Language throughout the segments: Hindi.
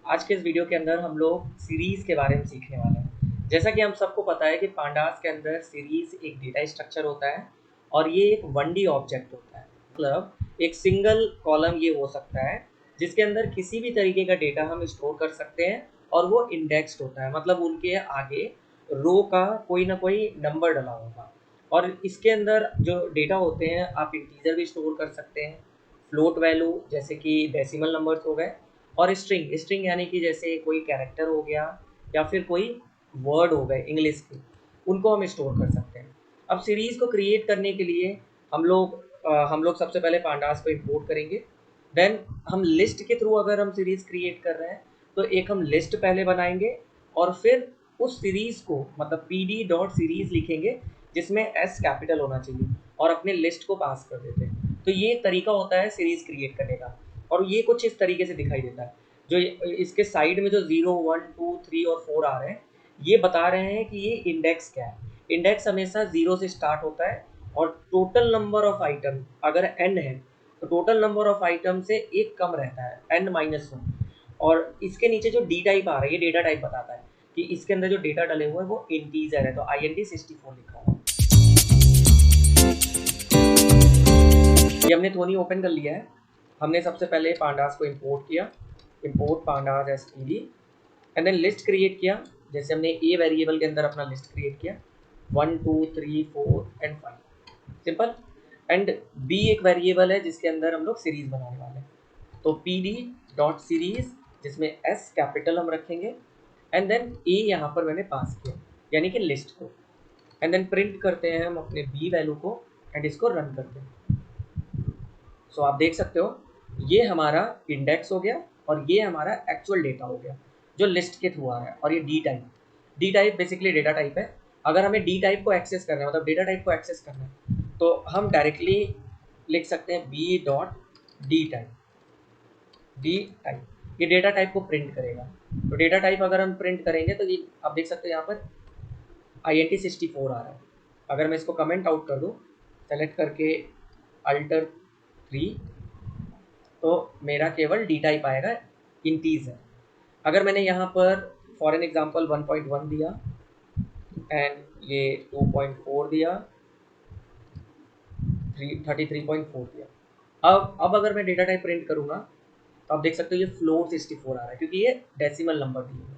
आज के इस वीडियो के अंदर हम लोग सीरीज़ के बारे में सीखने वाले हैं। जैसा कि हम सबको पता है कि पांडास के अंदर सीरीज़ एक डेटा स्ट्रक्चर होता है और ये एक 1D ऑब्जेक्ट होता है। मतलब एक सिंगल कॉलम ये हो सकता है जिसके अंदर किसी भी तरीके का डेटा हम स्टोर कर सकते हैं और वो इंडेक्स्ड होता है, मतलब उनके आगे रो का कोई ना कोई नंबर डला होगा। और इसके अंदर जो डेटा होते हैं आप इंटीजर भी स्टोर कर सकते हैं, फ्लोट वैल्यू जैसे कि डेसिमल नंबर्स हो गए, और स्ट्रिंग स्ट्रिंग यानी कि जैसे कोई कैरेक्टर हो गया या फिर कोई वर्ड हो गए इंग्लिश के, उनको हम स्टोर कर सकते हैं। अब सीरीज़ को क्रिएट करने के लिए हम लोग सबसे पहले पांडास को इंपोर्ट करेंगे। देन हम लिस्ट के थ्रू अगर हम सीरीज़ क्रिएट कर रहे हैं तो एक हम लिस्ट पहले बनाएंगे और फिर उस सीरीज़ को मतलब पी डी डॉट सीरीज़ लिखेंगे जिसमें एस कैपिटल होना चाहिए और अपने लिस्ट को पास कर देते हैं। तो ये तरीका होता है सीरीज़ क्रिएट करने का, और ये कुछ इस तरीके से दिखाई देता है। जो इसके साइड में जो 0 1 2 3 और 4 आ रहे हैं, ये बता रहे हैं कि ये इंडेक्स क्या है। इंडेक्स हमेशा 0 से स्टार्ट होता है और टोटल नंबर ऑफ आइटम अगर n है तो टोटल नंबर ऑफ आइटम से एक कम रहता है n-1। और इसके नीचे जो डी टाइप आ रहा है ये डेटा टाइप बताता है कि इसके अंदर जो डेटा डले हुए हैं वो इंटीजर है, तो INT 64 लिखा हुआ है। ये हमने थोनी ओपन कर लिया है। हमने सबसे पहले पांडास को इंपोर्ट किया, import pandas as p d, and then list create किया। जैसे हमने ए वेरिएबल के अंदर अपना लिस्ट क्रिएट किया 1 2 3 4 एंड 5, सिंपल। एंड बी एक वेरिएबल है जिसके अंदर हम लोग सीरीज बनाने वाले हैं, तो पी डी डॉट सीरीज जिसमें एस कैपिटल हम रखेंगे, एंड देन ए यहाँ पर मैंने पास किया यानी कि लिस्ट को, एंड देन प्रिंट करते हैं हम अपने बी वैल्यू को एंड इसको रन करते हैं। सो आप देख सकते हो ये हमारा इंडेक्स हो गया और ये हमारा एक्चुअल डेटा हो गया जो लिस्ट के थ्रू आ रहा है। और ये D type basically data type है। अगर हमें डी टाइप को एक्सेस करना है, मतलब डेटा टाइप को एक्सेस करना है, तो हम डायरेक्टली लिख सकते हैं b dot dtype. Dtype ये डेटा टाइप को प्रिंट करेगा। तो डेटा टाइप अगर हम प्रिंट करेंगे तो ये आप देख सकते हो यहाँ पर INT 64 आ रहा है। अगर मैं इसको कमेंट आउट कर दूँ सेलेक्ट करके अल्टर 3, तो मेरा केवल डी टाइप आएगा, इंटीजर। अगर मैंने यहाँ पर फॉर एन एग्जांपल 1.1 दिया एंड ये 2.4 दिया, 33.4 दिया, अब अगर मैं डेटा टाइप प्रिंट करूँगा तो आप देख सकते हो ये फ्लोट 64 आ रहा है क्योंकि ये डेसिमल नंबर दिए हुए।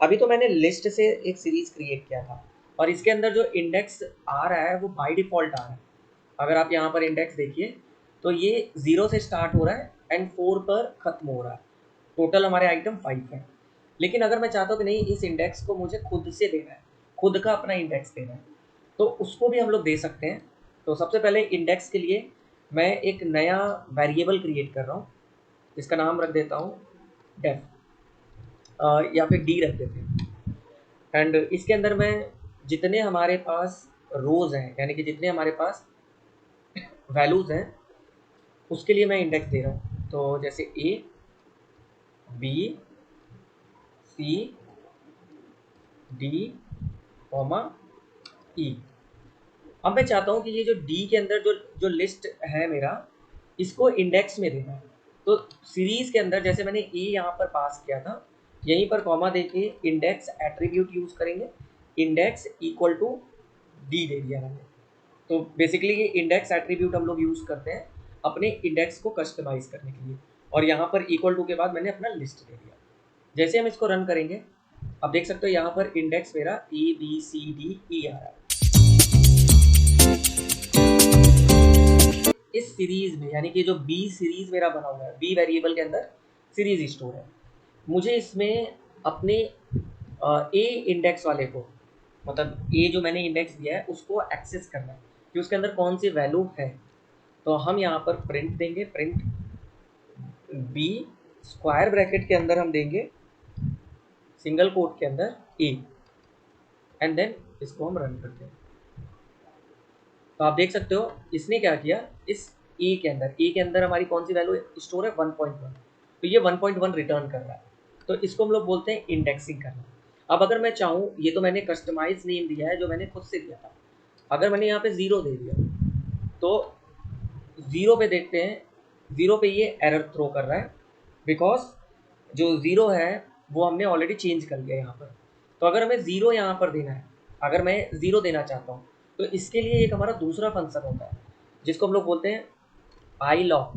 अभी तो मैंने लिस्ट से एक सीरीज क्रिएट किया था और इसके अंदर जो इंडेक्स आ रहा है वो बाय डिफ़ॉल्ट आ रहा है। अगर आप यहाँ पर इंडेक्स देखिए तो ये 0 से स्टार्ट हो रहा है एंड 4 पर ख़त्म हो रहा है। टोटल हमारे आइटम 5 है। लेकिन अगर मैं चाहता हूँ कि नहीं इस इंडेक्स को मुझे खुद से देना है, खुद का अपना इंडेक्स देना है, तो उसको भी हम लोग दे सकते हैं। तो सबसे पहले इंडेक्स के लिए मैं एक नया वेरिएबल क्रिएट कर रहा हूँ, इसका नाम रख देता हूँ डेफ, या फिर डी रख देते हैं। एंड इसके अंदर मैं जितने हमारे पास रोज़ हैं यानी कि जितने हमारे पास वैल्यूज़ हैं उसके लिए मैं इंडेक्स दे रहा हूँ। तो जैसे A B C D comma E. अब मैं चाहता हूँ कि ये जो डी के अंदर जो जो लिस्ट है मेरा, इसको इंडेक्स में देना है। तो सीरीज़ के अंदर जैसे मैंने ए यहाँ पर पास किया था, यहीं पर कॉमा देके इंडेक्स एट्रीब्यूट यूज़ करेंगे, इंडेक्स इक्वल टू डी दे दिया मैंने। तो बेसिकली ये इंडेक्स एट्रीब्यूट हम लोग यूज़ करते हैं अपने इंडेक्स को कस्टमाइज़ करने के लिए, और यहाँ पर इक्वल टू के बाद मैंने अपना लिस्ट दे दिया। जैसे हम इसको रन करेंगे आप देख सकते हो यहाँ पर इंडेक्स मेरा ABCDE आ रहा है। इस सीरीज़ में यानी कि जो बी सीरीज़ मेरा बना हुआ है, बी वेरिएबल के अंदर सीरीज़ स्टोर है, मुझे इसमें अपने ए इंडेक्स वाले को, मतलब ए जो मैंने इंडेक्स दिया है उसको एक्सेस करना है कि उसके अंदर कौन सी वैल्यू है। तो हम यहाँ पर प्रिंट देंगे, प्रिंट बी स्क्वायर ब्रैकेट के अंदर हम देंगे सिंगल कोट के अंदर ए, एंड देन इसको हम रन करते हैं। तो आप देख सकते हो इसने क्या किया, इस ए के अंदर हमारी कौन सी वैल्यू स्टोर है 1.1, तो ये 1.1 रिटर्न कर रहा है। तो इसको हम लोग बोलते हैं इंडेक्सिंग करना। अब अगर मैं चाहूँ, ये तो मैंने कस्टमाइज नेम दिया है जो मैंने खुद से दिया था, अगर मैंने यहाँ पे 0 दे दिया तो 0 पे देखते हैं 0 पे ये एरर थ्रो कर रहा है, बिकॉज जो 0 है वो हमने ऑलरेडी चेंज कर लिया यहाँ पर। तो अगर हमें 0 यहाँ पर देना है, अगर मैं 0 देना चाहता हूँ, तो इसके लिए एक हमारा दूसरा फंक्शन होता है जिसको हम लोग बोलते हैं आई लॉक।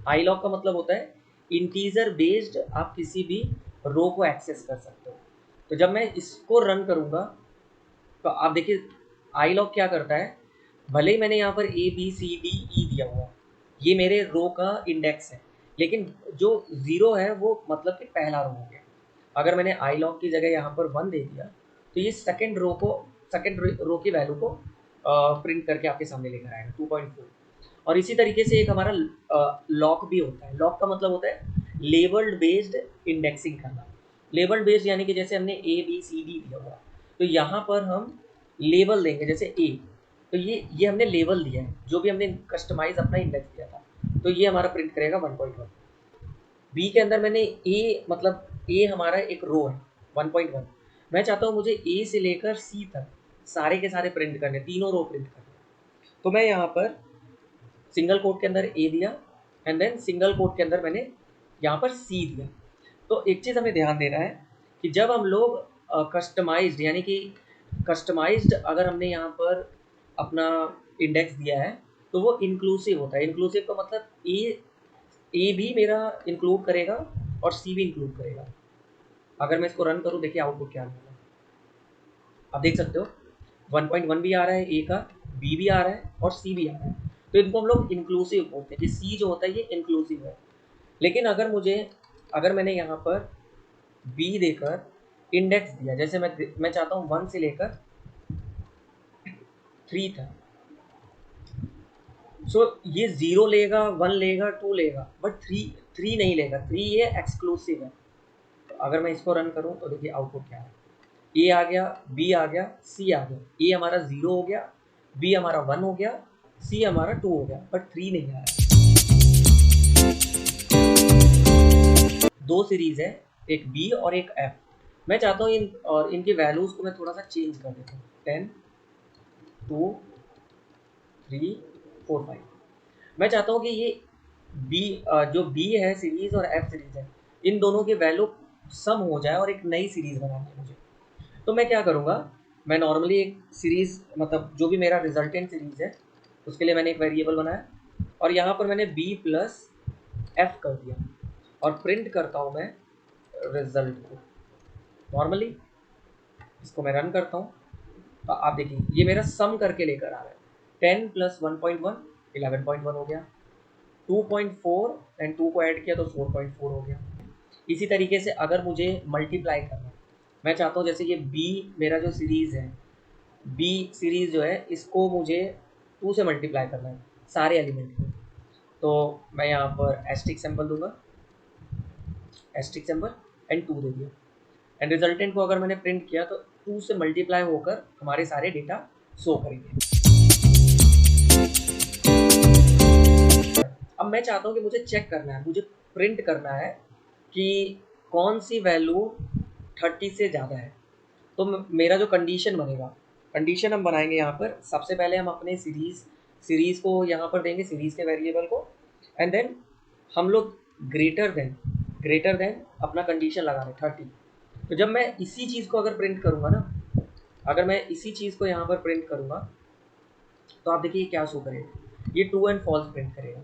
आई लॉक का मतलब होता है इंटीजर बेस्ड आप किसी भी रो को एक्सेस कर सकते हो। तो जब मैं इसको रन करूँगा तो आप देखिए आई लॉक क्या करता है, भले ही मैंने यहाँ पर ए बी सी डी ई दिया हुआ, ये मेरे रो का इंडेक्स है, लेकिन जो 0 है वो मतलब कि पहला रो हो गया। अगर मैंने आई लॉक की जगह यहाँ पर 1 दे दिया तो ये सेकेंड रो की वैल्यू को प्रिंट करके आपके सामने लेकर आएगा 2.4। और इसी तरीके से एक हमारा लॉक भी होता है। लॉक का मतलब होता है लेबल्ड बेस्ड इंडेक्सिंग करना। लेबल्ड बेस्ड यानी कि जैसे हमने ए बी सी डी दिया हुआ, तो यहाँ पर हम लेबल देंगे, जैसे ए, तो ये हमने लेबल दिया है, जो भी हमने कस्टमाइज अपना इंडेक्स दिया था, तो ये हमारा प्रिंट करेगा 1.1। बी के अंदर मैंने ए, मतलब ए हमारा एक रो है 1.1, मैं चाहता हूँ मुझे ए से लेकर सी तक सारे के सारे प्रिंट करने, तीनों रो प्रिंट करने। तो मैं यहाँ पर सिंगल कोट के अंदर ए दिया एंड देन सिंगल कोट के अंदर मैंने यहाँ पर सी दिया। तो एक चीज़ हमें ध्यान देना है कि जब हम लोग कस्टमाइज्ड यानी कि कस्टमाइज्ड अगर हमने यहाँ पर अपना इंडेक्स दिया है तो वो इंक्लूसिव होता है। इंक्लूसिव का मतलब ए भी मेरा इंक्लूड करेगा और सी भी इंक्लूड करेगा। अगर मैं इसको रन करूँ, देखिए आउटपुट क्या मिलेगा, आप देख सकते हो 1.1 भी आ रहा है ए का, बी भी आ रहा है और सी भी आ रहा है। तो इनको हम लोग इंक्लूसिव बोलते हैं कि सी जो होता है ये इंक्लूसिव है। लेकिन अगर मैंने यहाँ पर बी देकर इंडेक्स दिया, जैसे मैं चाहता हूँ 1 से लेकर 3 था, सो ये 0 लेगा, 1 लेगा, 2 लेगा, बट 3 नहीं लेगा। 3 ये एक्सक्लूसिव है। तो अगर मैं इसको रन करूँ तो देखिए आउटपुट क्या है, ए आ गया, बी आ गया, सी आ गया। ए हमारा 0 हो गया, बी हमारा 1 हो गया, सी हमारा 2 हो गया, बट 3 नहीं आया। दो सीरीज है, एक बी और एक एफ। मैं चाहता हूँ इनकी वैल्यूज को मैं थोड़ा सा चेंज कर देता हूँ, 10 2 3 4 5। मैं चाहता हूँ कि ये बी, जो बी है सीरीज और एफ सीरीज है, इन दोनों की वैल्यू सम हो जाए और एक नई सीरीज बनानी है मुझे। तो मैं क्या करूँगा, मैं नॉर्मली एक सीरीज, मतलब जो भी मेरा रिजल्टेंट सीरीज है उसके लिए मैंने एक वेरिएबल बनाया और यहाँ पर मैंने बी प्लस एफ कर दिया और प्रिंट करता हूँ मैं रिजल्ट को। नॉर्मली इसको मैं रन करता हूँ तो आप देखिए ये मेरा सम करके लेकर आ रहा है, 10 प्लस 1.1 11.1 हो गया, 2.4 एंड 2 को ऐड किया तो 4.4 हो गया। इसी तरीके से अगर मुझे मल्टीप्लाई करना है, मैं चाहता हूँ जैसे ये बी मेरा जो सीरीज़ है, बी सीरीज़ जो है इसको मुझे 2 से मल्टीप्लाई करना है सारे एलिमेंट को। तो मैं यहाँ पर एस्टिक सिंबल दूंगा, एस्टिक सिंबल एंड 2 दे दिया एंड रिजल्टेंट को अगर मैंने प्रिंट किया तो 2 से मल्टीप्लाई होकर हमारे सारे डेटा शो करेंगे। अब मैं चाहता हूँ कि मुझे चेक करना है, मुझे प्रिंट करना है कि कौन सी वैल्यू 30 से ज़्यादा है। तो मेरा जो कंडीशन बनेगा, कंडीशन हम बनाएंगे यहाँ पर। सबसे पहले हम अपने सीरीज़ को यहाँ पर देंगे, सीरीज़ के वेरिएबल को, एंड देन हम लोग ग्रेटर देन अपना कंडीशन लगा रहे 30। तो जब मैं इसी चीज़ को अगर प्रिंट करूँगा ना, अगर मैं इसी चीज़ को यहाँ पर प्रिंट करूँगा तो आप देखिए क्या शो करेगा, ये ट्रू एंड फॉल्स प्रिंट करेगा।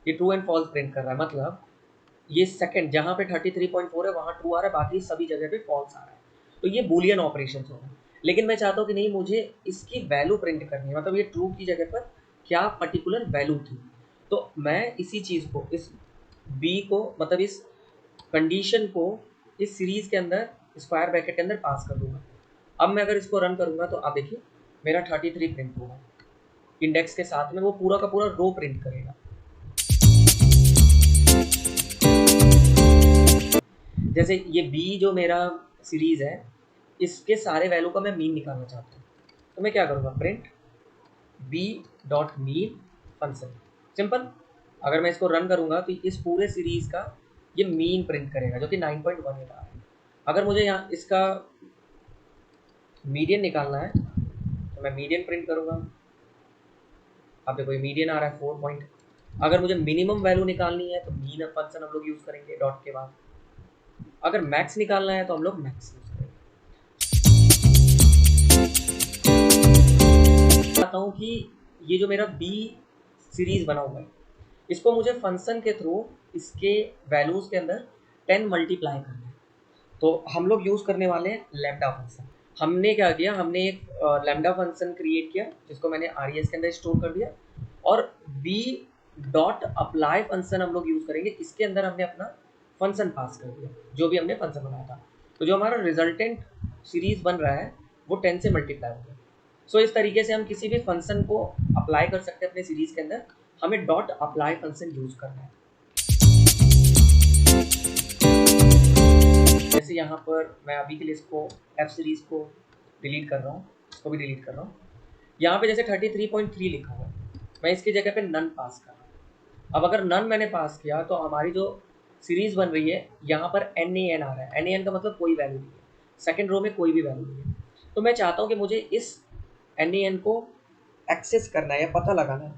ये ट्रू एंड फॉल्स प्रिंट कर रहा है, मतलब ये सेकंड जहाँ पे 33.4 है वहाँ ट्रू आ रहा है, बाकी सभी जगह पे फॉल्स आ रहा है। तो ये बूलियन ऑपरेशन होगा। लेकिन मैं चाहता हूँ कि नहीं, मुझे इसकी वैल्यू प्रिंट करनी है, मतलब ये ट्रू की जगह पर क्या पर्टिकुलर वैल्यू थी। तो मैं इसी चीज़ को, इस बी को, मतलब इस कंडीशन को इस सीरीज़ के अंदर स्क्वायर ब्रैकेट के अंदर पास कर दूंगा। अब मैं अगर इसको रन करूँगा तो आप देखिए मेरा 33 प्रिंट होगा, इंडेक्स के साथ में वो पूरा का पूरा रो प्रिंट करेगा। जैसे ये बी जो मेरा सीरीज़ है, इसके सारे वैल्यू का मैं मीन निकालना चाहता हूँ, तो मैं क्या करूँगा, print b dot mean function, simple. अगर मैं इसको रन करूँगा तो इस पूरे सीरीज़ का ये मीन प्रिंट करेगा जो कि 9.18 आ रहा है। अगर मुझे यहाँ इसका मीडियन निकालना है तो मैं मीडियन प्रिंट करूँगा। अब देखो ये मीडियन आ रहा है अगर मुझे मिनिमम वैल्यू निकालनी है तो मीन फंक्शन हम लोग यूज़ करेंगे डॉट के बाद। अगर मैक्स निकालना है तो हम लोग मैक्स यूज़ करेंगे। चाहता हूँ कि ये जो मेरा बी सीरीज बना हुआ है इसको मुझे फंक्शन के थ्रू इसके वैल्यूज़ के अंदर 10 मल्टीप्लाई करना है। तो हम लोग यूज़ करने वाले हैं लैम्डा फंक्शन। हमने क्या किया, हमने एक लैम्डा फंक्शन क्रिएट किया जिसको मैंने RES के अंदर स्टोर कर दिया, और बी डॉट अप्लाई फंक्शन हम लोग यूज़ करेंगे। इसके अंदर हमने अपना फंक्शन पास कर दिया, जो भी हमने फंक्शन बनाया था। तो जो हमारा रिजल्टेंट सीरीज बन रहा है वो 10 से मल्टीप्लाई हो गया। सो इस तरीके से हम किसी भी फंक्शन को अप्लाई कर सकते हैं अपने सीरीज के अंदर। हमें डॉट अप्लाई फंक्शन यूज़ करना है। जैसे यहाँ पर मैं अभी के लिए इसको एफ सीरीज को डिलीट कर रहा हूँ, इसको भी डिलीट कर रहा हूँ। यहाँ पे जैसे 33.3 लिखा हुआ है, मैं इसकी जगह पे नन पास कर रहा हूँ। अब अगर नन मैंने पास किया तो हमारी जो सीरीज बन रही है यहाँ पर NaN आ रहा है। NaN का मतलब कोई वैल्यू नहीं है, सेकेंड रो में कोई भी वैल्यू नहीं है। तो मैं चाहता हूँ कि मुझे इस NaN को एक्सेस करना है या पता लगाना है।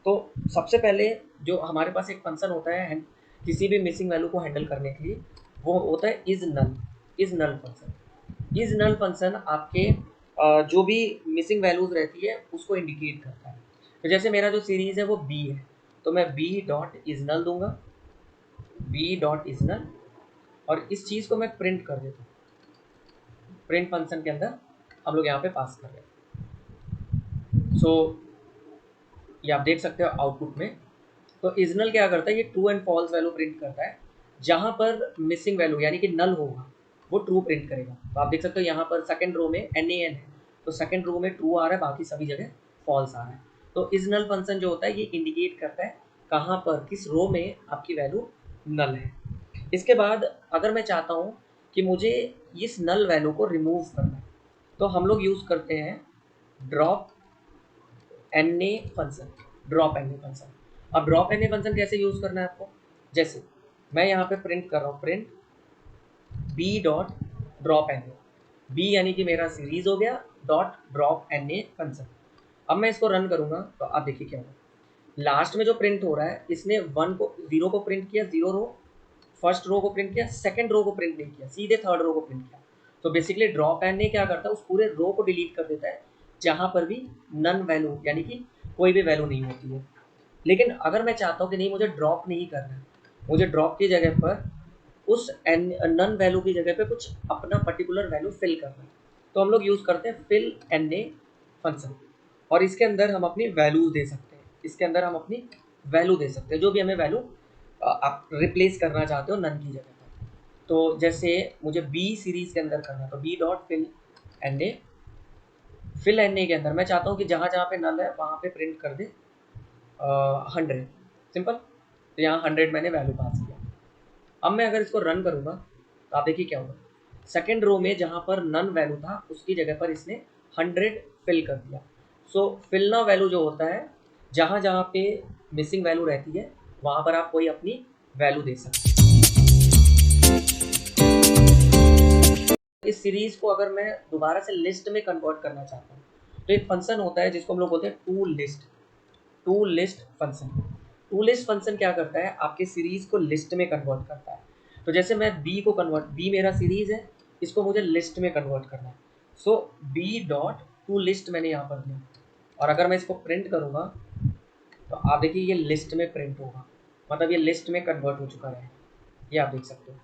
तो सबसे पहले जो हमारे पास एक फंक्शन होता है किसी भी मिसिंग वैल्यू को हैंडल करने के लिए, वो होता है is null function. Is null function आपके जो भी मिसिंग वैल्यूज रहती है उसको इंडिकेट करता है। तो जैसे मेरा जो सीरीज है वो बी है, तो मैं बी डॉट इज नल दूंगा, बी डॉट इज नल, और इस चीज़ को मैं प्रिंट कर देता हूँ। प्रिंट फंक्शन के अंदर हम लोग यहाँ पे पास कर रहे हैं। सो ये आप देख सकते हो आउटपुट में। तो इजनल क्या करता है, ये true and false value print करता है। जहाँ पर मिसिंग वैल्यू यानी कि नल होगा वो ट्रू प्रिंट करेगा। तो आप देख सकते हो यहाँ पर सेकंड रो में NaN है, तो सेकंड रो में ट्रू आ रहा है, बाकी सभी जगह फॉल्स आ रहा है। तो इजनल फंक्शन जो होता है ये इंडिकेट करता है कहाँ पर किस रो में आपकी वैल्यू नल है। इसके बाद अगर मैं चाहता हूँ कि मुझे इस नल वैल्यू को रिमूव करना है, तो हम लोग यूज़ करते हैं drop NA function. Drop NA function. अब ड्रॉप NA फंक्शन कैसे यूज़ करना है आपको, जैसे मैं यहाँ पे प्रिंट कर रहा हूँ, print b dot drop NA। B यानी कि मेरा सीरीज हो गया, डॉट ड्रॉप NA फंक्शन। अब मैं इसको रन करूँगा तो आप देखिए क्या होगा। लास्ट में जो प्रिंट हो रहा है इसने 0 को प्रिंट किया, 0 रो, फर्स्ट रो को प्रिंट किया, सेकंड रो को प्रिंट नहीं किया, सीधे थर्ड रो को प्रिंट किया। तो बेसिकली ड्रॉप NA क्या करता है, उस पूरे रो को डिलीट कर देता है जहाँ पर भी नन वैल्यू यानी कि कोई भी वैल्यू नहीं होती है। लेकिन अगर मैं चाहता हूँ कि नहीं मुझे ड्रॉप नहीं करना है, मुझे ड्रॉप की जगह पर उस नन वैल्यू की जगह पे कुछ अपना पर्टिकुलर वैल्यू फिल करना है, तो हम लोग यूज़ करते हैं फिल NA फंक्शन। और इसके अंदर हम अपनी वैल्यूज दे सकते हैं, इसके अंदर हम अपनी वैल्यू दे सकते हैं, जो भी हमें वैल्यू आप रिप्लेस करना चाहते हो नन की जगह पर। तो जैसे मुझे बी सीरीज के अंदर करना है तो b dot NA। Fill NA के अंदर मैं चाहता हूँ कि जहाँ जहाँ पे नल है वहाँ पे प्रिंट कर दे 100, सिंपल। तो यहाँ 100 मैंने वैल्यू पास किया। अब मैं अगर इसको रन करूँगा तो आप देखिए क्या होगा, सेकेंड रो में जहाँ पर नन वैल्यू था उसकी जगह पर इसने 100 फिल कर दिया। सो फिल ना वैल्यू जो होता है, जहाँ जहाँ पे मिसिंग वैल्यू रहती है वहाँ पर आप कोई अपनी वैल्यू दे सकते हैं। इस सीरीज को अगर मैं दोबारा से लिस्ट में कन्वर्ट करना चाहता हूँ तो एक फंक्शन होता है जिसको हम लोग बोलते हैं to list function. To list function क्या करता है, आपके सीरीज को लिस्ट में कन्वर्ट करता है। तो जैसे मैं बी मेरा सीरीज है, इसको मुझे लिस्ट में कन्वर्ट करना है। सो बी डॉट टू लिस्ट मैंने यहाँ पर दिया, और अगर मैं इसको प्रिंट करूँगा तो आप देखिए ये लिस्ट में प्रिंट होगा, मतलब ये लिस्ट में कन्वर्ट हो चुका है, ये आप देख सकते हो।